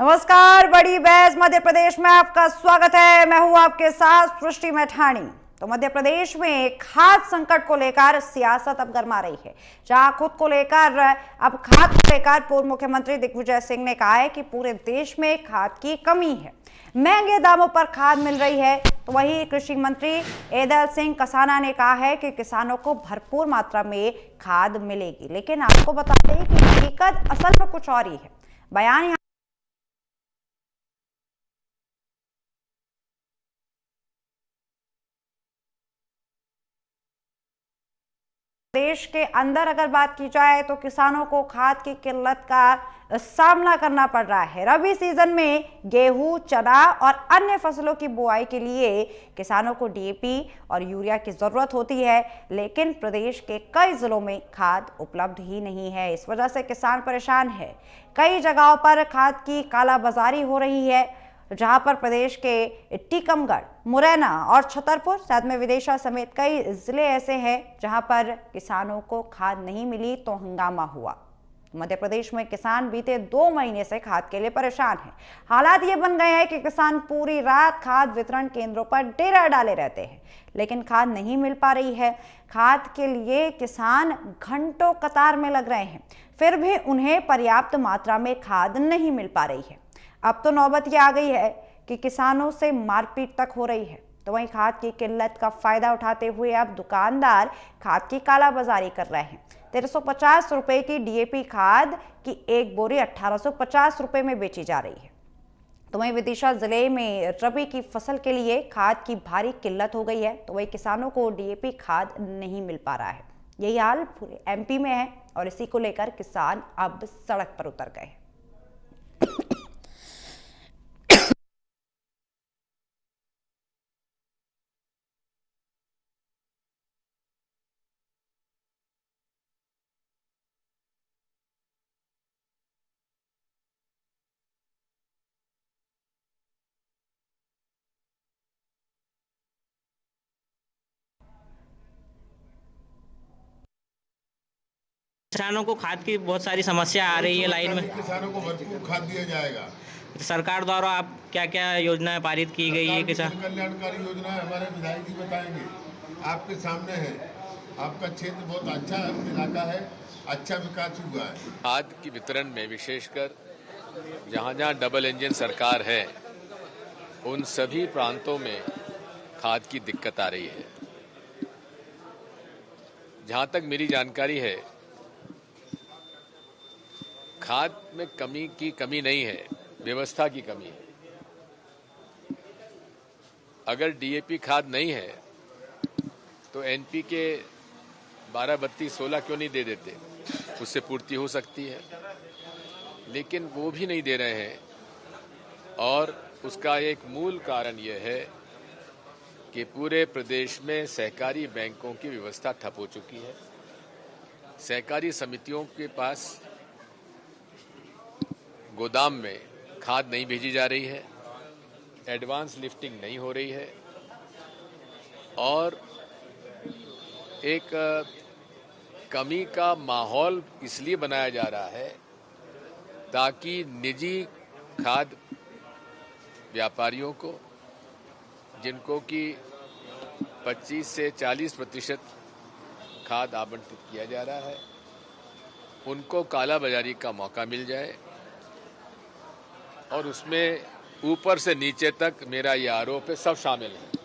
नमस्कार, बड़ी बहस मध्य प्रदेश में आपका स्वागत है। मैं हूं आपके साथ सृष्टि मैठाणी। तो मध्य प्रदेश में खाद्य संकट को लेकर सियासत अब गर्मा रही है, जहां खाद्य को लेकर पूर्व मुख्यमंत्री दिग्विजय सिंह ने कहा है कि पूरे देश में खाद की कमी है, महंगे दामों पर खाद मिल रही है। तो वहीं कृषि मंत्री एदल सिंह कसाना ने कहा है कि किसानों को भरपूर मात्रा में खाद मिलेगी, लेकिन आपको बता दें कि हकीकत असल में कुछ और ही है। बयान देश के अंदर अगर बात की जाए तो किसानों को खाद की किल्लत का सामना करना पड़ रहा है। रबी सीजन में गेहूं, चना और अन्य फसलों की बुआई के लिए किसानों को डीएपी और यूरिया की जरूरत होती है, लेकिन प्रदेश के कई जिलों में खाद उपलब्ध ही नहीं है। इस वजह से किसान परेशान है। कई जगहों पर खाद की कालाबाजारी हो रही है, जहां पर प्रदेश के टीकमगढ़, मुरैना और छतरपुर, साथ में विदिशा समेत कई जिले ऐसे हैं जहां पर किसानों को खाद नहीं मिली तो हंगामा हुआ। मध्य प्रदेश में किसान बीते 2 महीने से खाद के लिए परेशान हैं। हालात ये बन गए हैं कि किसान पूरी रात खाद वितरण केंद्रों पर डेरा डाले रहते हैं, लेकिन खाद नहीं मिल पा रही है। खाद के लिए किसान घंटों कतार में लग रहे हैं, फिर भी उन्हें पर्याप्त मात्रा में खाद नहीं मिल पा रही है। अब तो नौबत ये आ गई है कि किसानों से मारपीट तक हो रही है। तो वहीं खाद की किल्लत का फायदा उठाते हुए अब दुकानदार खाद की कालाबाजारी कर रहे हैं। 1350 रुपए की डीएपी खाद की एक बोरी 1850 रुपए में बेची जा रही है। तो वहीं विदिशा जिले में रबी की फसल के लिए खाद की भारी किल्लत हो गई है। तो वहीं किसानों को डीएपी खाद नहीं मिल पा रहा है। यही हाल पूरे एमपी में है और इसी को लेकर किसान अब सड़क पर उतर गए हैं। किसानों को खाद की बहुत सारी समस्या आ रही है लाइन में। किसानों को भरपूर खाद दिया जाएगा। सरकार द्वारा आप क्या क्या योजनाएं पारित की गई है? किसान कल्याणकारी योजना हमारे विधायक जी बताएंगे, आपके सामने है। आपका क्षेत्र बहुत अच्छा इलाका है, अच्छा विकास हुआ है। खाद की वितरण में विशेषकर जहां जहां डबल इंजन सरकार है, उन सभी प्रांतों में खाद की दिक्कत आ रही है। जहां तक मेरी जानकारी है, खाद में कमी नहीं है, व्यवस्था की कमी है। अगर डीएपी खाद नहीं है तो एनपीके 12-32-16 क्यों नहीं दे देते? उससे पूर्ति हो सकती है, लेकिन वो भी नहीं दे रहे हैं। और उसका एक मूल कारण यह है कि पूरे प्रदेश में सहकारी बैंकों की व्यवस्था ठप हो चुकी है। सहकारी समितियों के पास गोदाम में खाद नहीं भेजी जा रही है, एडवांस लिफ्टिंग नहीं हो रही है, और एक कमी का माहौल इसलिए बनाया जा रहा है ताकि निजी खाद व्यापारियों को, जिनको कि 25 से 40% खाद आवंटित किया जा रहा है, उनको कालाबाजारी का मौका मिल जाए। और उसमें ऊपर से नीचे तक मेरा ये आरोप है, सब शामिल है।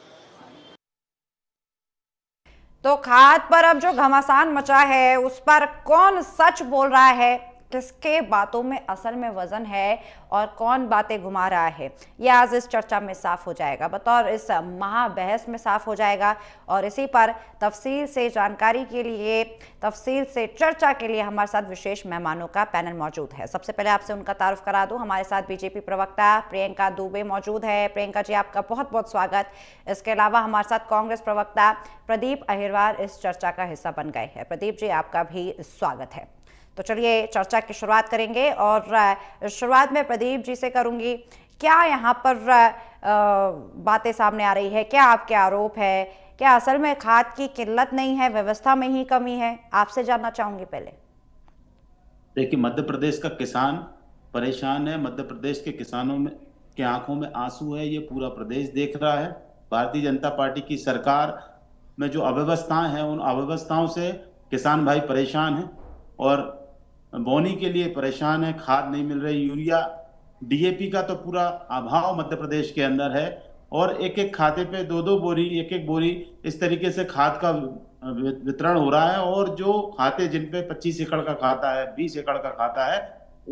तो खाद पर अब जो घमासान मचा है, उस पर कौन सच बोल रहा है, किसके बातों में असल में वजन है और कौन बातें घुमा रहा है, यह आज इस चर्चा में साफ हो जाएगा, बतौर इस महाबहस में साफ हो जाएगा। और इसी पर तफसील से जानकारी के लिए, तफसील से चर्चा के लिए हमारे साथ विशेष मेहमानों का पैनल मौजूद है। सबसे पहले आपसे उनका तारुफ करा दूं। हमारे साथ बीजेपी प्रवक्ता प्रियंका दुबे मौजूद है। प्रियंका जी, आपका बहुत बहुत स्वागत। इसके अलावा हमारे साथ कांग्रेस प्रवक्ता प्रदीप अहिरवार इस चर्चा का हिस्सा बन गए हैं। प्रदीप जी, आपका भी स्वागत है। तो चलिए चर्चा की शुरुआत करेंगे और शुरुआत में प्रदीप जी से करूंगी। क्या यहाँ पर बातें सामने आ रही है, क्या आपके आरोप है, क्या असल में खाद की किल्लत नहीं है, व्यवस्था में ही कमी है? आपसे जानना चाहूंगी पहले। देखिए, मध्य प्रदेश का किसान परेशान है। मध्य प्रदेश के किसानों में के आंखों में आंसू है, ये पूरा प्रदेश देख रहा है। भारतीय जनता पार्टी की सरकार में जो अव्यवस्थाएं हैं, उन अव्यवस्थाओं से किसान भाई परेशान हैं और बोनी के लिए परेशान है। खाद नहीं मिल रही, यूरिया डीएपी का तो पूरा अभाव मध्य प्रदेश के अंदर है और एक एक खाते पे दो दो बोरी, एक एक बोरी इस तरीके से खाद का वितरण हो रहा है। और जो खाते जिन पे 25 एकड़ का खाता है, 20 एकड़ का खाता है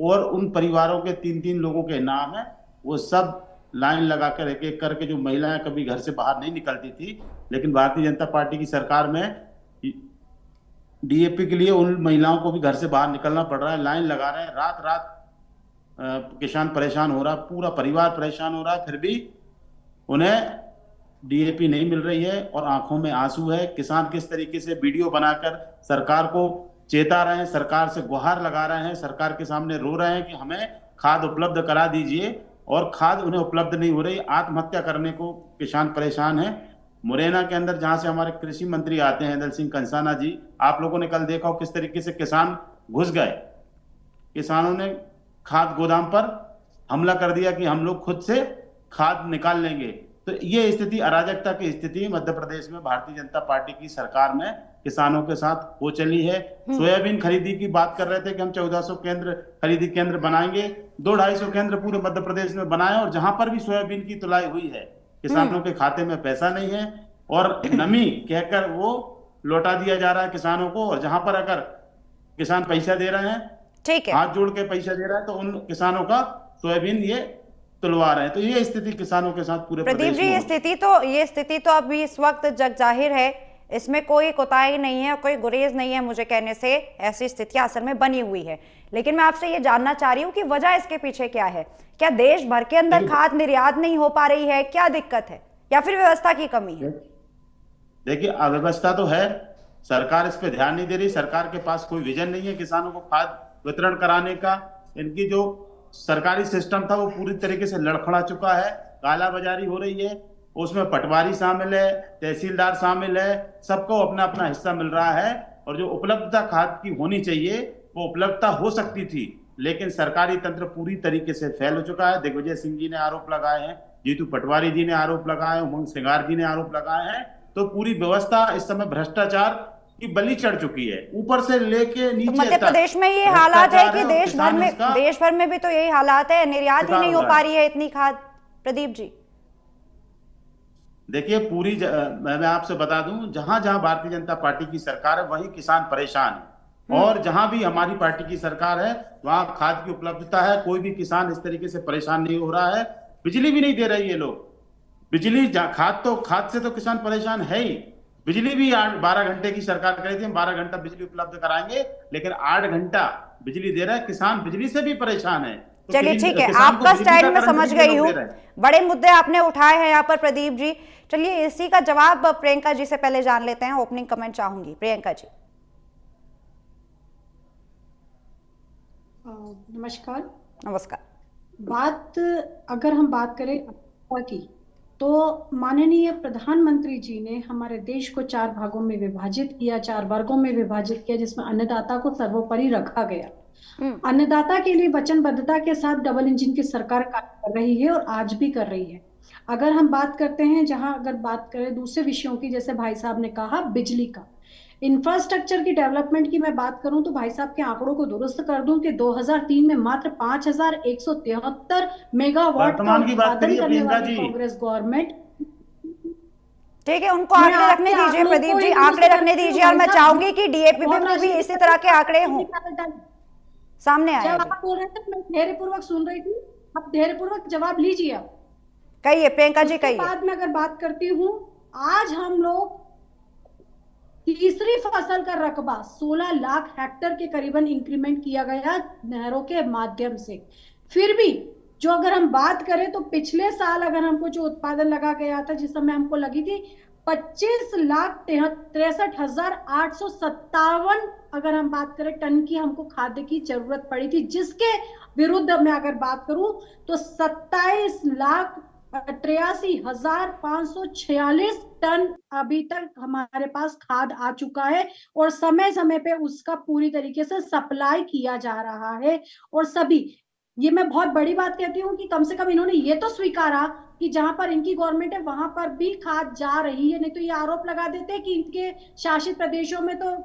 और उन परिवारों के 3-3 लोगों के नाम है, वो सब लाइन लगाकर एक एक करके, जो महिलाएं कभी घर से बाहर नहीं निकलती थी, लेकिन भारतीय जनता पार्टी की सरकार में डीएपी के लिए उन महिलाओं को भी घर से बाहर निकलना पड़ रहा है, लाइन लगा रहे हैं, रात रात किसान परेशान हो रहा है, पूरा परिवार परेशान हो रहा है, फिर भी उन्हें डीएपी नहीं मिल रही है और आंखों में आंसू है। किसान किस तरीके से वीडियो बनाकर सरकार को चेता रहे हैं, सरकार से गुहार लगा रहे हैं, सरकार के सामने रो रहे हैं कि हमें खाद उपलब्ध करा दीजिए, और खाद उन्हें उपलब्ध नहीं हो रही। आत्महत्या करने को किसान परेशान है। मुरैना के अंदर जहां से हमारे कृषि मंत्री आते हैं, दल सिंह कंसाना जी, आप लोगों ने कल देखा हो किस तरीके से किसान घुस गए। किसानों ने खाद गोदाम पर हमला कर दिया कि हम लोग खुद से खाद निकाल लेंगे। तो ये स्थिति, अराजकता की स्थिति मध्य प्रदेश में भारतीय जनता पार्टी की सरकार में किसानों के साथ हो चली है। सोयाबीन खरीदी की बात कर रहे थे कि हम 1400 केंद्र खरीदी केंद्र बनाएंगे, 200-250 केंद्र पूरे मध्य प्रदेश में बनाए, और जहां पर भी सोयाबीन की तुलाई हुई है, किसानों के खाते में पैसा नहीं है और नमी कहकर वो लौटा दिया जा रहा है किसानों को। और जहां पर अगर किसान पैसा दे रहे हैं, ठीक है, हाथ जोड़ के पैसा दे रहा है, तो उन किसानों का सोयाबीन ये तुलवा रहे हैं। तो ये स्थिति किसानों के साथ पूरे प्रदीप जी, ये स्थिति तो अभी इस वक्त जग जाहिर है, इसमें कोई कोताही नहीं है, कोई गुरेज नहीं है मुझे कहने से, ऐसी स्थिति असल में बनी हुई है। लेकिन मैं आपसे ये जानना चाह रही हूँ कि वजह इसके पीछे क्या है? क्या देश भर के अंदर खाद निर्यात नहीं हो पा रही है? क्या दिक्कत है, या फिर व्यवस्था की कमी है? देखिए, अव्यवस्था तो है, सरकार इस पे ध्यान नहीं दे रही। सरकार के पास कोई विजन नहीं है किसानों को खाद वितरण कराने का। इनकी जो सरकारी सिस्टम था वो पूरी तरीके से लड़खड़ा चुका है, कालाबाजारी हो रही है, उसमें पटवारी शामिल है, तहसीलदार शामिल है, सबको अपना अपना हिस्सा मिल रहा है। और जो उपलब्धता खाद की होनी चाहिए वो उपलब्धता हो सकती थी, लेकिन सरकारी तंत्र पूरी तरीके से फैल हो चुका है। दिग्विजय सिंह जी ने आरोप लगाए हैं, जीतू पटवारी जी ने आरोप लगाए, उमंग सिंगार जी ने आरोप लगाए हैं। तो पूरी व्यवस्था इस समय भ्रष्टाचार की बलि चढ़ चुकी है, ऊपर से लेके नीचे तक। मध्य प्रदेश में ये हालात है कि देश भर में भी तो यही हालात है, निर्यात ही नहीं हो पा रही है इतनी खाद। प्रदीप जी देखिए, पूरी मैं आपसे बता दूं, जहां जहां भारतीय जनता पार्टी की सरकार है वहीं किसान परेशान है, और जहां भी हमारी पार्टी की सरकार है वहां खाद की उपलब्धता है। कोई भी किसान इस तरीके से परेशान नहीं हो रहा है। बिजली भी नहीं दे रही है लोग, बिजली खाद से तो किसान परेशान है ही। बिजली भी 12 घंटे की सरकार कही थी, हम 12 घंटा बिजली उपलब्ध कराएंगे, लेकिन 8 घंटा बिजली दे रहा है किसान, बिजली से भी परेशान है। तो चलिए ठीक है, आपका स्टाइल मैं समझ गई हूँ, बड़े मुद्दे आपने उठाए हैं यहाँ पर प्रदीप जी। चलिए इसी का जवाब प्रियंका जी से पहले जान लेते हैं, ओपनिंग कमेंट चाहूंगी प्रियंका जी। नमस्कार। नमस्कार। बात अगर हम बात करें की, तो माननीय प्रधानमंत्री जी ने हमारे देश को 4 भागों में विभाजित किया, 4 वर्गों में विभाजित किया, जिसमें अन्नदाता को सर्वोपरि रखा गया। अन्नदाता के लिए वचनबद्धता के साथ डबल इंजन की सरकार कार्य कर रही है और आज भी कर रही है। अगर हम बात करते हैं, अगर बात करें दूसरे विषयों की, जैसे भाई साहब ने कहा बिजली का, इंफ्रास्ट्रक्चर की डेवलपमेंट की मैं बात करूं तो भाई साहब के आंकड़ों को दुरुस्त कर दूं कि 2003 में मात्र 5173 मेगावाट का उत्पादन करने वाली कांग्रेस गवर्नमेंट। ठीक है, उनको आंकड़े रखने दीजिए प्रदीप जी, आंकड़े रखने दीजिए, और मैं चाहूंगी कि डीएपी में भी इसी तरह के आंकड़े हों, सामने आए। जब आप बोल रहे थे मैं धैर्यपूर्वक सुन रही थी, अब धैर्यपूर्वक जवाब लीजिए। आप कहिए प्रियंका जी, कहिए। बाद में अगर बात करती हूँ, आज हम लोग तीसरी फसल का रकबा 16 लाख हेक्टेयर के करीबन इंक्रीमेंट किया गया नहरों के माध्यम से। फिर भी जो अगर हम बात करें तो पिछले साल अगर हमको जो उत्पादन लगा गया था, जिस समय हमको लगी थी 25,63,857 अगर हम बात करें टन की हमको खाद्य की जरूरत पड़ी थी, जिसके विरुद्ध मैं अगर बात करूं तो 27,83,546 टन अभी तक हमारे पास खाद आ चुका है, और समय समय पे उसका पूरी तरीके से सप्लाई किया जा रहा है। और सभी ये मैं बहुत बड़ी बात कहती हूँ कि कम से कम इन्होंने ये तो स्वीकारा कि जहां पर इनकी गवर्नमेंट है वहां पर भी खाद जा रही है, नहीं तो ये आरोप लगा देते कि इनके शासित प्रदेशों में तो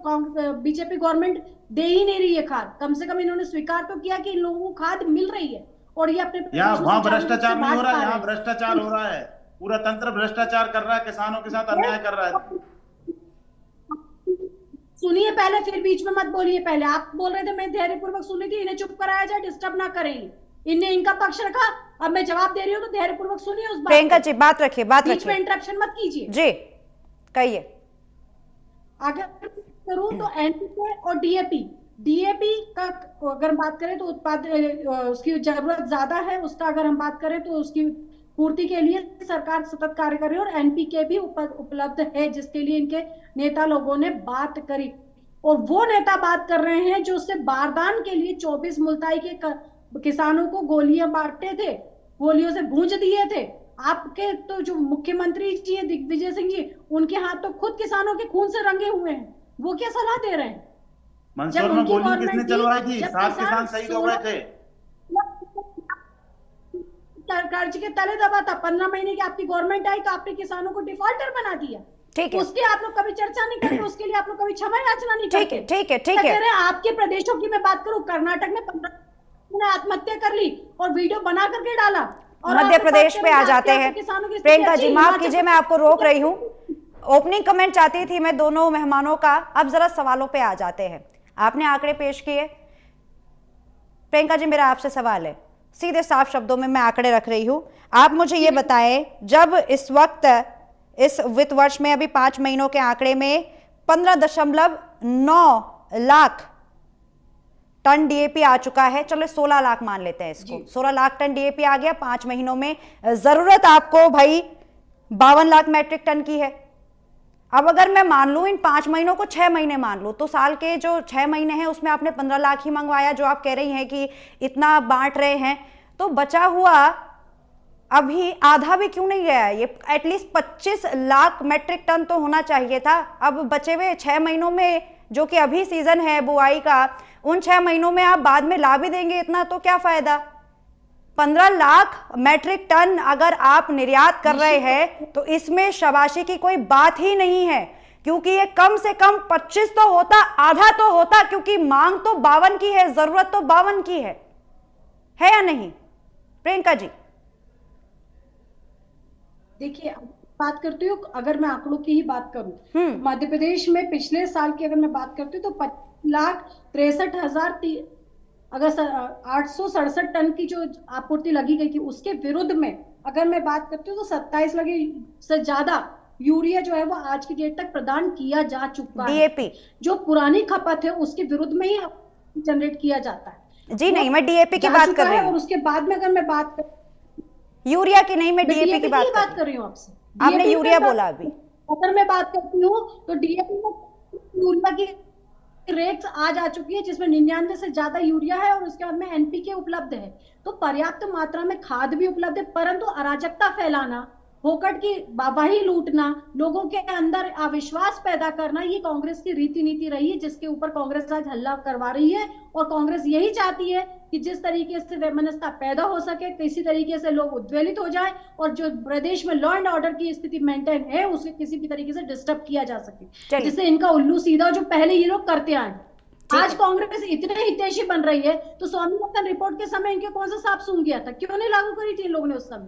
बीजेपी गवर्नमेंट दे ही नहीं रही है खाद। कम से कम इन्होंने स्वीकार तो किया कि इन लोगों को खाद मिल रही है और ये अपने यहाँ वहां भ्रष्टाचार नहीं हो रहा है, यहाँ भ्रष्टाचार हो रहा है, पूरा तंत्र भ्रष्टाचार कर रहा है, किसानों के साथ अन्याय कर रहा है। सुनिए पहले, फिर बीच में मत बोलिए। पहले आप बोल रहे थे, मैं धैर्यपूर्वक सुनी थी, इन्हें चुप कराया जाए, डिस्टर्ब ना करें। इनने इनका पक्ष रखा, अब मैं जवाब दे रही हूँ तो धैर्यपूर्वक सुनिए उस बात। प्रियंका जी बात रखिए, बात बीच में रखिए, इंटरप्शन मत कीजिए जी कहिए। अगर करूं तो एनपीके और डीएपी का अगर बात करें तो उत्पाद उसकी जरूरत ज्यादा है, उसका अगर हम बात करें तो उसकी पूर्ति के लिए सरकार सतत कार्य कर रही है और एनपीके भी उपलब्ध है, जिसके लिए इनके नेता लोगों ने बात करी। और वो नेता बात कर रहे हैं जो उससे बारदान के लिए 24 मुल्ताई के किसानों को गोलियां बांटते थे, गोलियों से भूंज दिए थे। आपके तो जो मुख्यमंत्री जी हैं दिग्विजय सिंह जी, उनके हाथ तो खुद किसानों के खून से रंगे हुए हैं। वो क्या सलाह दे रहे हैं? मंदसौर में गोली किसने चलवाई थी? 7 किसान शहीद हो गए थे। कर्ज के तले दबा था। 15 महीने की आपकी गवर्नमेंट आई तो आपने किसानों को डिफॉल्टर बना दिया। ठीक है, उसकी आप लोग कभी चर्चा नहीं करते, उसके लिए आप लोग कभी क्षमा याचना नहीं करते। ठीक है, ठीक है। आपके प्रदेशों की मैं बात करूं, कर्नाटक में 15 ने आत्महत्या कर ली और वीडियो बना करके डाला। और मध्य प्रदेश पे आ जाते हैं। प्रियंका जी माफ कीजिए, मैं आपको रोक रही हूँ। ओपनिंग कमेंट चाहती थी मैं दोनों मेहमानों का, अब जरा सवालों पे आ जाते हैं। आपने आंकड़े पेश किए। प्रियंका जी मेरा आपसे सवाल है, सीधे साफ शब्दों में मैं आंकड़े रख रही हूं, आप मुझे ये बताएं, जब इस वक्त इस वित्त वर्ष में अभी 5 महीनों के आंकड़े में 15.9 लाख टन डीएपी आ चुका है, चलो 16 लाख मान लेते हैं इसको, 16 लाख टन डीएपी आ गया 5 महीनों में। जरूरत आपको भाई 52 लाख मैट्रिक टन की है। अब अगर मैं मान लूं इन 5 महीनों को 6 महीने मान लूं, तो साल के जो 6 महीने हैं उसमें आपने 15 लाख ही मंगवाया, जो आप कह रही हैं कि इतना बांट रहे हैं, तो बचा हुआ अभी आधा भी क्यों नहीं गया है? ये एटलीस्ट 25 लाख मैट्रिक टन तो होना चाहिए था। अब बचे हुए 6 महीनों में, जो कि अभी सीजन है बुआई का, उन 6 महीनों में आप बाद में ला भी देंगे इतना, तो क्या फायदा? 15 लाख मैट्रिक टन अगर आप निर्यात कर रहे हैं तो इसमें शाबाशी की कोई बात ही नहीं है, क्योंकि ये कम से कम 25 तो होता, आधा तो होता, क्योंकि मांग तो 52 की है, जरूरत तो 52 की है या नहीं प्रियंका जी? देखिए बात करती हूँ, अगर मैं आंकड़ों की ही बात करूं, मध्य प्रदेश में पिछले साल की अगर मैं बात करती हूँ तो 50,63,000 अगर 867 टन की जो आपूर्ति लगी गई थी, उसके विरुद्ध में अगर मैं बात करती हूँ तो 27 लगे से ज्यादा यूरिया जो है वो आज की डेट तक प्रदान किया जा चुका है। डीएपी जो पुरानी खपत है उसके विरुद्ध में ही जनरेट किया जाता है। जी नहीं, मैं डीएपी की बात कर रही हूँ। और उसके बाद में अगर मैं बात यूरिया की नहीं, मैं डीएपी की बात कर रही हूँ आपसे। आपने यूरिया बोला अभी। अगर मैं बात करती हूँ तो डीएपी में यूरिया की रेट्स आज आ चुकी है, जिसमें 99 से ज्यादा यूरिया है और उसके बाद में एनपीके उपलब्ध है। तो पर्याप्त मात्रा में खाद भी उपलब्ध है, परंतु अराजकता फैलाना, फोकट की वाहवाही लूटना, लोगों के अंदर अविश्वास पैदा करना, ये कांग्रेस की रीति नीति रही है, जिसके ऊपर कांग्रेस आज हल्ला करवा रही है। और कांग्रेस यही चाहती है कि जिस तरीके से वैमनस्यता पैदा हो सके, किसी तरीके से लोग उद्वेलित हो जाए और जो प्रदेश में लॉ एंड ऑर्डर की स्थिति मेंटेन है उसे किसी भी तरीके से डिस्टर्ब किया जा सके, जिससे इनका उल्लू सीधा जो पहले ये लोग करते आए। आज कांग्रेस इतने हितैषी बन रही है तो स्वामीनाथन रिपोर्ट के समय इनके कौन सा सांप सूंघ गया था? क्यों नहीं लागू करी थी इन लोगों ने उस समय?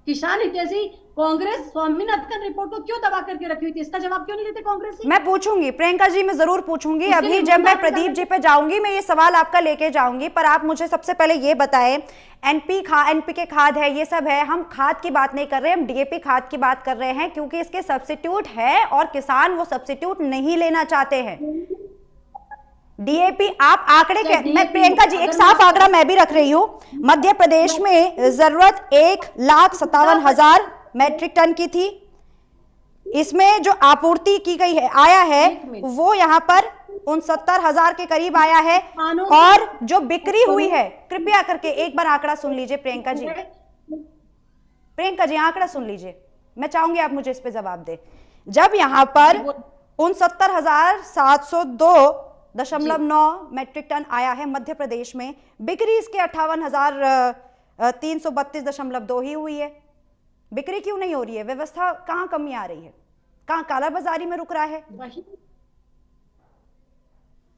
किसान हितैषी कांग्रेस स्वामीनाथन रिपोर्ट को क्यों दबा करके रखी हुई थी? इसका जवाब क्यों नहीं देते कांग्रेस? मैं पूछूंगी प्रियंका जी, मैं जरूर पूछूंगी। अभी जब मैं प्रदीप जी पे जाऊंगी मैं ये सवाल आपका लेके जाऊंगी, पर आप मुझे सबसे पहले ये बताएं, एनपीके खाद है, ये सब है, हम खाद की बात नहीं कर रहे, हम डीएपी खाद की बात कर रहे हैं, क्योंकि इसके सब्स्टिट्यूट है और किसान वो सब्स्टिट्यूट नहीं लेना चाहते हैं। डीएपी आप आंकड़े के, मैं प्रियंका जी एक साफ आंकड़ा मैं भी रख रही हूं, मध्य प्रदेश में जरूरत 1,57,000 मैट्रिक टन की थी, इसमें जो आपूर्ति की गई है आया है वो यहाँ पर 69,000 के करीब आया है, और जो बिक्री हुई है, कृपया करके एक बार आंकड़ा सुन लीजिए प्रियंका जी, आंकड़ा सुन लीजिए, मैं चाहूंगी आप मुझे इस पे जवाब दे। जब यहाँ पर 69,702 2.9 मैट्रिक टन आया है मध्य प्रदेश में। बिक्री इसके 58,332.2 ही हुई है। बिक्री क्यों नहीं हो रही है? व्यवस्था कहाँ कमी आ रही है? कहाँ कालाबाजारी में रुक रहा है? वही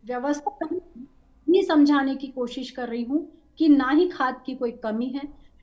व्यवस्था ये समझाने की कोशिश कर रही हूँ कि ना ही खाद की कोई कमी है।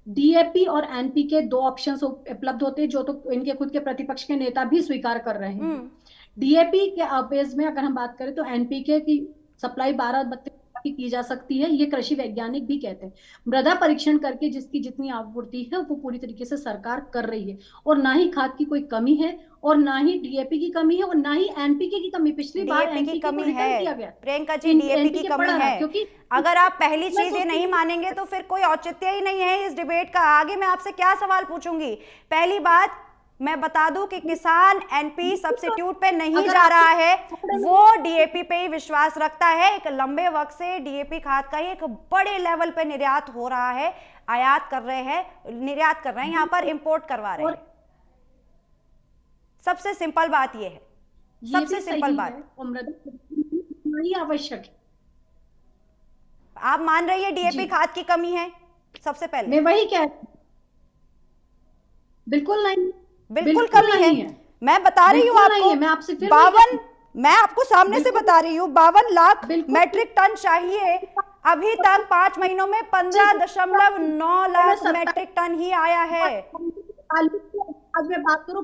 डीएपी और एनपीके दो ऑप्शंस उपलब्ध होते हैं, जो तो इनके खुद के प्रतिपक्ष के नेता भी स्वीकार कर रहे हैं। डीएपी के बेस में अगर हम बात करें तो एनपीके की सप्लाई 12-32 की जा सकती है, ये कृषि वैज्ञानिक भी कहते हैं। मृदा परीक्षण करके जिसकी जितनी आपूर्ति है वो पूरी तरीके से सरकार कर रही है, और ना ही खाद की कोई कमी है, और ना ही डीएपी की कमी है, और ना ही एनपीके की कमी। पिछली बार डीएपी की कमी है प्रियंका जी, इन- डीएपी की NPK कमी पड़ा है। क्योंकि अगर आप पहली चीज ये नहीं मानेंगे तो फिर कोई औचित्य ही नहीं है इस डिबेट का। आगे मैं आपसे क्या सवाल पूछूंगी? पहली बात मैं बता दूं कि किसान एनपी सब्स्टिट्यूट पे नहीं जा रहा है, वो डीएपी पे ही विश्वास रखता है। एक लंबे वक्त से डीएपी खाद का ही एक बड़े लेवल पे निर्यात हो रहा है, आयात कर रहे हैं, निर्यात कर रहे हैं, यहाँ पर इंपोर्ट करवा रहे हैं। सबसे सिंपल बात ये है, सबसे सिंपल बात। नहीं आवश्यक है। आप मान रही है डीएपी खाद की कमी है? सबसे पहले मैं वही कह, बिल्कुल नहीं, बिल्कुल कमी है। मैं बता रही हूँ आपको, मैं आपसे फिर 52, मैं आपको सामने से बता रही हूँ 52 लाख मैट्रिक टन चाहिए। अभी तक 5 महीनों में 15.9 लाख मैट्रिक टन ही आया है। आज मैं बात करूं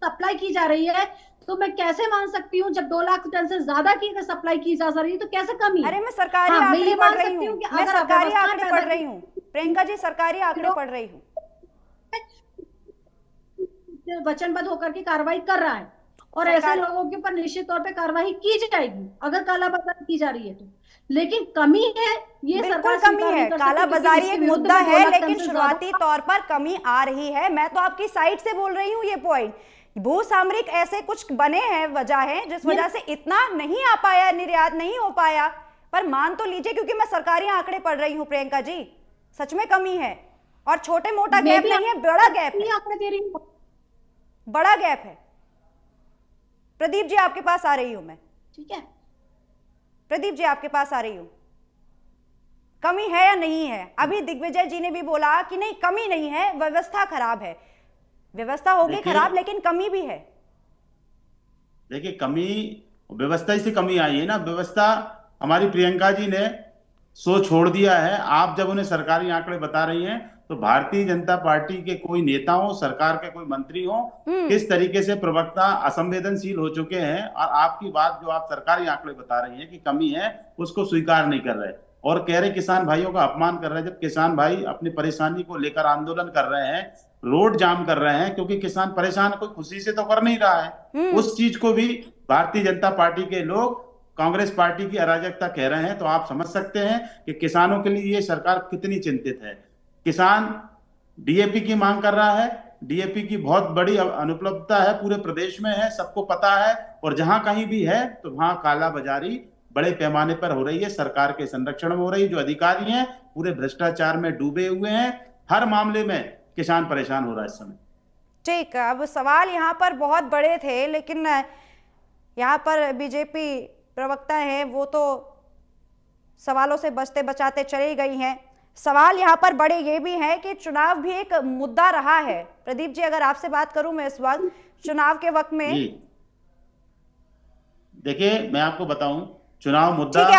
सप्लाई की जा रही है, तो मैं कैसे मान सकती हूँ जब 2 लाख टन से ज्यादा की सप्लाई की जा रही है तो कैसे कमी है? अरे मैं सरकारी आंकड़े पढ़ रही हूँ, मैं सरकारी आंकड़े पढ़ रही हूँ प्रियंका जी, सरकारी आंकड़े पढ़ रही हूँ। वचनबद्ध होकर के कार्रवाई कर रहा है, और ऐसे लोगों के ऊपर निश्चित तौर पे कार्रवाई की जाएगी अगर कालाबाजारी की जा रही है तो। लेकिन कमी है, ये बिल्कुल कमी है। कालाबाजारी एक मुद्दा है, लेकिन शुरुआती तौर पर कमी आ रही है। मैं तो आपकी साइड से बोल रही हूँ ये पॉइंट। भूसामरिक ऐसे कुछ बने हैं, वजह है जिस वजह से इतना नहीं आ पाया, निर्यात नहीं हो पाया। पर मान तो लीजिए, क्योंकि मैं सरकारी आंकड़े पढ़ रही हूँ प्रियंका जी, सच में कमी है। और छोटे मोटा गैप नहीं है, बड़ा गैप है, आंकड़े दे रही हूँ, बड़ा गैप है। प्रदीप जी आपके पास आ रही हूं मैं, ठीक है? प्रदीप जी आपके पास आ रही हूं। कमी है या नहीं है? अभी दिग्विजय जी ने भी बोला कि नहीं कमी नहीं है, व्यवस्था खराब है। व्यवस्था होगी खराब, लेकिन कमी भी है। देखिए, कमी व्यवस्था से कमी आई है ना। व्यवस्था हमारी प्रियंका जी ने छोड़ दिया है। आप जब उन्हें सरकारी आंकड़े बता रही हैं तो भारतीय जनता पार्टी के कोई नेता हो, सरकार के कोई मंत्री हो, किस तरीके से प्रवक्ता असंवेदनशील हो चुके हैं, और आपकी बात जो आप सरकारी आंकड़े बता रही हैं कि कमी है, उसको स्वीकार नहीं कर रहे और कह रहे किसान भाइयों का अपमान कर रहे हैं। जब किसान भाई अपनी परेशानी को लेकर आंदोलन कर रहे हैं, रोड जाम कर रहे हैं, क्योंकि किसान परेशान कोई खुशी से तो कर नहीं रहा है, उस चीज को भी भारतीय जनता पार्टी के लोग कांग्रेस पार्टी की अराजकता कह रहे हैं। तो आप समझ सकते हैं कि किसानों के लिए ये सरकार कितनी चिंतित है। किसान डीएपी की मांग कर रहा है, डीएपी की बहुत बड़ी अनुपलब्धता है, पूरे प्रदेश में है, सबको पता है, और जहां कहीं भी है तो वहां काला बाजारी बड़े पैमाने पर हो रही है, सरकार के संरक्षण में हो रही है। जो अधिकारी हैं पूरे भ्रष्टाचार में डूबे हुए हैं, हर मामले में किसान परेशान हो रहा है इस समय। ठीक, अब सवाल यहाँ पर बहुत बड़े थे, लेकिन यहाँ पर बीजेपी प्रवक्ता है, वो तो सवालों से बचते बचाते चली गई हैं। सवाल यहाँ पर बड़े ये भी हैं कि चुनाव भी एक मुद्दा रहा है। प्रदीप जी, अगर आपसे बात करूं मैं इस वक्त चुनाव के वक्त में, देखिए मैं आपको बताऊं, चुनाव मुद्दा, ठीक है,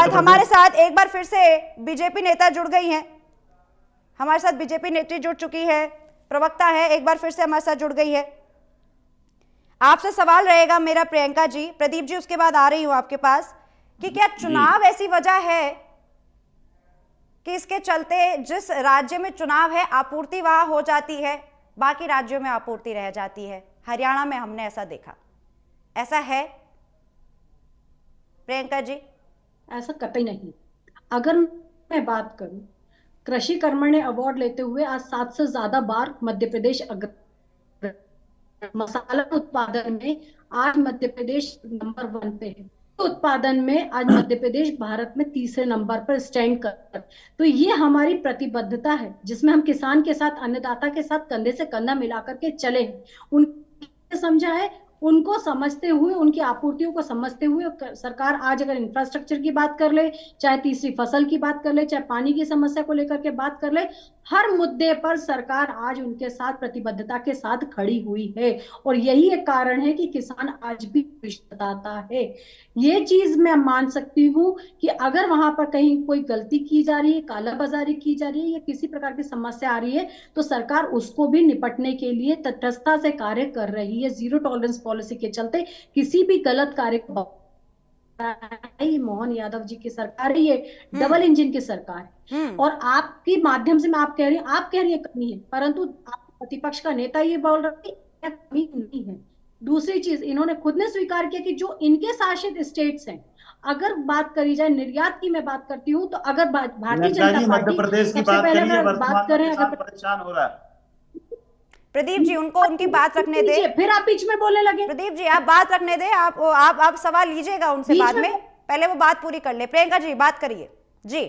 हमारे साथ एक बार फिर से बीजेपी नेता जुड़ गई हैं, हमारे साथ बीजेपी नेत्री जुड़ चुकी है, प्रवक्ता है, एक बार फिर से हमारे साथ जुड़ गई है। आपसे सवाल रहेगा मेरा प्रियंका जी, प्रदीप जी उसके बाद आ रही हूं आपके पास, कि क्या चुनाव ऐसी वजह है कि इसके चलते जिस राज्य में चुनाव है आपूर्ति वहां हो जाती है, बाकी राज्यों में आपूर्ति रह जाती है? हरियाणा में हमने ऐसा देखा, ऐसा है प्रियंका जी? ऐसा कतई नहीं। अगर मैं बात करूं, कृषि कर्मण्य अवार्ड लेते हुए आज 7 से ज्यादा बार मध्य प्रदेश मसाला उत्पादन में आज मध्य प्रदेश नंबर 1 पे है। उत्पादन में आज मध्य प्रदेश भारत में तीसरे नंबर पर स्टैंड कर, तो ये हमारी प्रतिबद्धता है जिसमें हम किसान के साथ, अन्नदाता के साथ कंधे से कंधा मिलाकर के चले हैं, उन्हें समझा है उनको समझते हुए, उनकी आपूर्तियों को समझते हुए सरकार आज अगर इंफ्रास्ट्रक्चर की बात कर ले, चाहे तीसरी फसल की बात कर ले, चाहे पानी की समस्या को लेकर के बात कर ले, हर मुद्दे पर सरकार आज उनके साथ प्रतिबद्धता के साथ खड़ी हुई है। और यही एक कारण है कि किसान आज भी बताता है। ये चीज मैं मान सकती हूँ कि अगर वहां पर कहीं कोई गलती की जा रही है, कालाबाजारी की जा रही है या किसी प्रकार की समस्या आ रही है, तो सरकार उसको भी निपटने के लिए तटस्थता से कार्य कर रही है। जीरो टॉलरेंस पॉलिसी के चलते किसी भी गलत कार्य को, मोहन यादव जी की सरकार है, ये डबल इंजन की सरकार है। और आपके माध्यम से मैं आप कह रही है कमी है, परंतु प्रतिपक्ष का नेता ये बोल रहा है कमी नहीं है। दूसरी चीज, इन्होंने खुद ने स्वीकार किया कि जो इनके शासित स्टेट्स हैं, अगर बात करी जाए निर्यात की, मैं बात करती हूँ, तो अगर भारतीय जनता पार्टी मध्य प्रदेश की सबसे पहले अगर बात करें, अगर परेशान हो रहा है, प्रदीप जी उनको उनकी बात रखने दे। फिर आप बीच में बोलने लगे। प्रदीप जी आप बात रखने दे, आप सवाल लीजिएगा उनसे बाद में, पहले वो बात पूरी कर ले। प्रियंका जी बात करिए जी।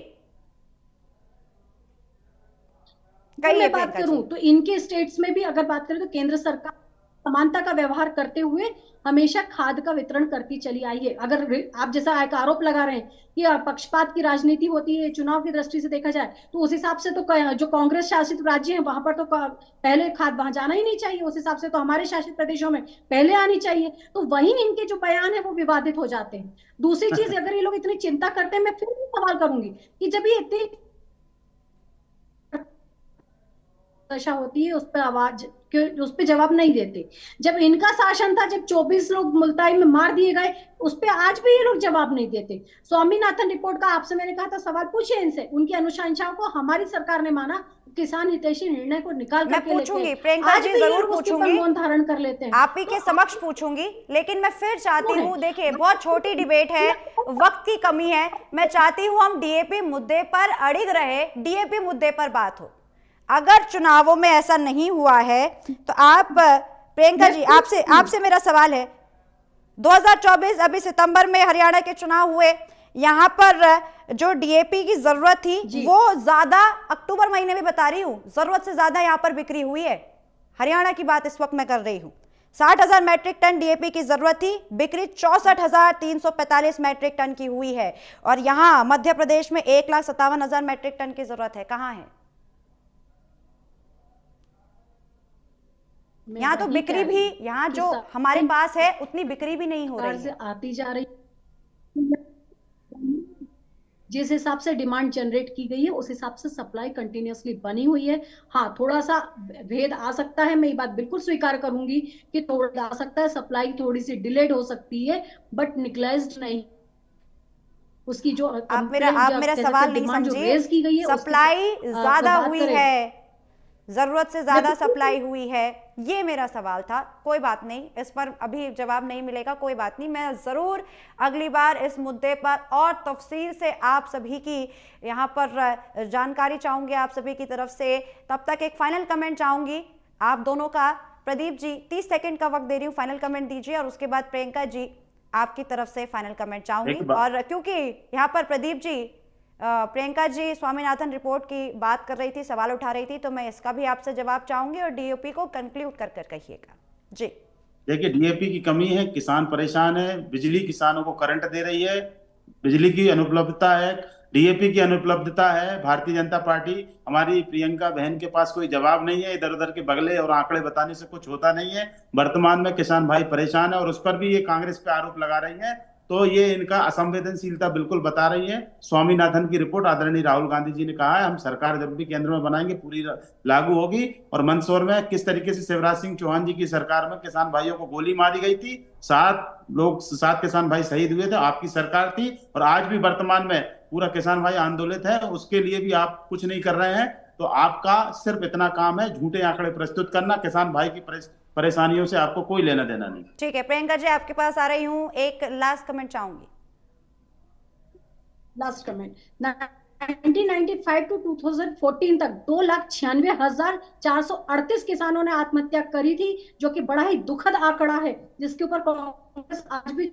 मैं बात करूं तो इनके स्टेट्स में भी अगर बात करें तो केंद्र सरकार समानता का व्यवहार करते हुए हमेशा खाद का वितरण करती चली आई है। अगर आप जैसा आरोप लगा रहे हैं कि पक्षपात की राजनीति होती है चुनाव की दृष्टि से देखा जाए, तो उस हिसाब से तो जो कांग्रेस शासित राज्य हैं वहां पर तो पहले खाद वहां जाना ही नहीं चाहिए। उस हिसाब से तो हमारे शासित प्रदेशों में पहले आनी चाहिए। तो वही इनके जो बयान है वो विवादित हो जाते हैं। दूसरी चीज, अगर ये लोग इतनी चिंता करते हैं, मैं फिर भी सवाल करूंगी कि जब ये इतनी दशा होती है, उस पर आवाज, उस पर जवाब नहीं देते। जब इनका शासन था, जब 24 लोग मुल्ताई में मार दिए गए, उस पर आज भी ये लोग जवाब नहीं देते। स्वामीनाथन रिपोर्ट का आपसे मैंने कहा था सवाल पूछे इनसे, उनकी अनुशंसाओं को हमारी सरकार ने माना, किसान हितैषी निर्णय को निकाल कर पूछूंगी, प्रियंका जी जरूर पूछूंगी, मौन धारण कर लेते हैं, आप ही के समक्ष पूछूंगी। लेकिन मैं फिर चाहती हूँ, देखिए बहुत छोटी डिबेट है, वक्त की कमी है, मैं चाहती हूँ हम डीएपी मुद्दे पर अड़िग रहे, डीएपी मुद्दे पर बात हो। अगर चुनावों में ऐसा नहीं हुआ है तो आप, प्रियंका जी आपसे मेरा सवाल है, 2024 अभी सितंबर में हरियाणा के चुनाव हुए, यहाँ पर जो डीएपी की जरूरत थी वो ज्यादा, अक्टूबर महीने में बता रही हूँ, जरूरत से ज्यादा यहाँ पर बिक्री हुई है। हरियाणा की बात इस वक्त मैं कर रही हूँ। 60,000 मैट्रिक टन डीएपी की जरूरत थी, बिक्री 64,345 मैट्रिक टन की हुई है। और यहाँ मध्य प्रदेश में 1,57,000 मैट्रिक टन की जरूरत है, कहाँ है? यहाँ तो बिक्री भी, यहाँ जो हमारे पास है उतनी बिक्री भी नहीं हो रही है, आती जा रही। जिस हिसाब से डिमांड जनरेट की गई है उस हिसाब से सप्लाई कंटिन्यूअसली बनी हुई है। हाँ, थोड़ा सा भेद आ सकता है, मैं ये बात बिल्कुल स्वीकार करूंगी कि थोड़ा आ सकता है, सप्लाई थोड़ी सी डिलेड हो सकती है, बट निग्लेज्ड नहीं। उसकी जो आप मेरा सवाल नहीं समझी, सप्लाई ज्यादा हुई है, जरूरत से ज्यादा सप्लाई हुई है, ये मेरा सवाल था। कोई बात नहीं, इस पर अभी जवाब नहीं मिलेगा, कोई बात नहीं, मैं जरूर अगली बार इस मुद्दे पर और तफसील से आप सभी की यहाँ पर जानकारी चाहूंगी, आप सभी की तरफ से। तब तक एक फाइनल कमेंट चाहूंगी आप दोनों का। प्रदीप जी 30 सेकंड का वक्त दे रही हूँ, फाइनल कमेंट दीजिए, और उसके बाद प्रियंका जी आपकी तरफ से फाइनल कमेंट चाहूंगी। और क्योंकि यहाँ पर प्रदीप जी, प्रियंका जी स्वामीनाथन रिपोर्ट की बात कर रही थी, सवाल उठा रही थी, तो मैं इसका भी आपसे जवाब चाहूंगी और डीएपी को कंक्लूड कर कहिएगा जी। देखिए, डीएपी की कमी है, किसान परेशान है, बिजली किसानों को करंट दे रही है, बिजली की अनुपलब्धता है, डीएपी की अनुपलब्धता है। भारतीय जनता पार्टी, हमारी प्रियंका बहन के पास कोई जवाब नहीं है, इधर उधर के बगले और आंकड़े बताने से कुछ होता नहीं है। वर्तमान में किसान भाई परेशान है और उस पर भी ये कांग्रेस पे आरोप लगा रही है, तो ये इनका असंवेदनशीलता बिल्कुल बता रही है। स्वामीनाथन की रिपोर्ट आदरणीय राहुल गांधी जी ने कहा है, हम सरकार जब भी केंद्र में बनाएंगे पूरी लागू होगी। और मंदसौर में किस तरीके से शिवराज सिंह चौहान जी की सरकार में किसान भाइयों को गोली मारी गई थी, 7 किसान भाई शहीद हुए थे, आपकी सरकार थी। और आज भी वर्तमान में पूरा किसान भाई आंदोलित है, उसके लिए भी आप कुछ नहीं कर रहे हैं। तो आपका सिर्फ इतना काम है, झूठे आंकड़े प्रस्तुत करना, किसान भाई की परेशानियों से आपको कोई लेना देना नहीं। ठीक है, प्रियंका जी आपके पास आ रही हूँ, एक लास्ट कमेंट चाहूंगी। लास्ट कमेंट, 1995 टू 2014 तक 2,96,438 किसानों ने आत्महत्या करी थी, जो कि बड़ा ही दुखद आंकड़ा है, जिसके ऊपर कांग्रेस आज भी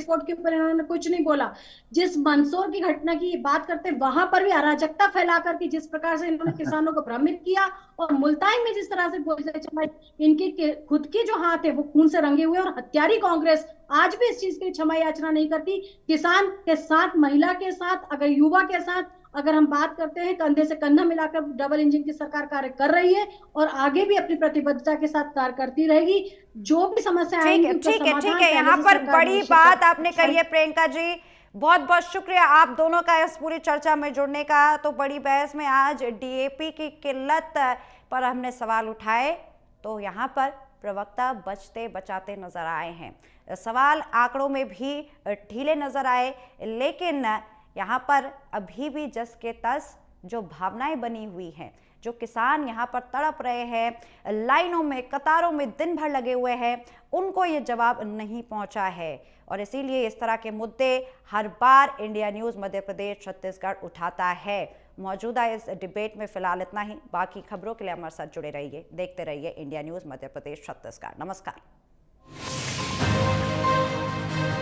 एक्सपोर्ट के ऊपर इन्होंने कुछ नहीं बोला। जिस मंदसौर की घटना की बात करते हैं वहां पर भी अराजकता फैला करके जिस प्रकार से इन्होंने किसानों को भ्रमित किया, और मुल्तान में जिस तरह से बोले चमाई, इनके खुद के जो हाथ है वो खून से रंगे हुए, और हत्यारी कांग्रेस आज भी इस चीज की क्षमा याचना नहीं करती। किसान के साथ, महिला के साथ, अगर युवा के साथ अगर हम बात करते हैं, कंधे से कंधा मिलाकर डबल इंजन की सरकार कार्य कर रही है और आगे भी अपनी प्रतिबद्धता के साथ कार्य करती रहेगी। जो भी समस्या आएंगी ठीक है, यहाँ पर बड़ी बात आपने कही है प्रियंका जी, बहुत बहुत शुक्रिया आप दोनों का इस पूरी चर्चा में जुड़ने का। तो बड़ी बहस में आज डीएपी की किल्लत पर हमने सवाल उठाए, तो यहाँ पर प्रवक्ता बचते बचाते नजर आए हैं, सवाल आंकड़ों में भी ढीले नजर आए, लेकिन यहाँ पर अभी भी जस के तस जो भावनाएं बनी हुई हैं, जो किसान यहाँ पर तड़प रहे हैं, लाइनों में कतारों में दिन भर लगे हुए हैं, उनको ये जवाब नहीं पहुँचा है। और इसीलिए इस तरह के मुद्दे हर बार इंडिया न्यूज़ मध्य प्रदेश छत्तीसगढ़ उठाता है। मौजूदा इस डिबेट में फिलहाल इतना ही। बाकी खबरों के लिए हमारे साथ जुड़े रहिए, देखते रहिए इंडिया न्यूज़ मध्य प्रदेश छत्तीसगढ़। नमस्कार।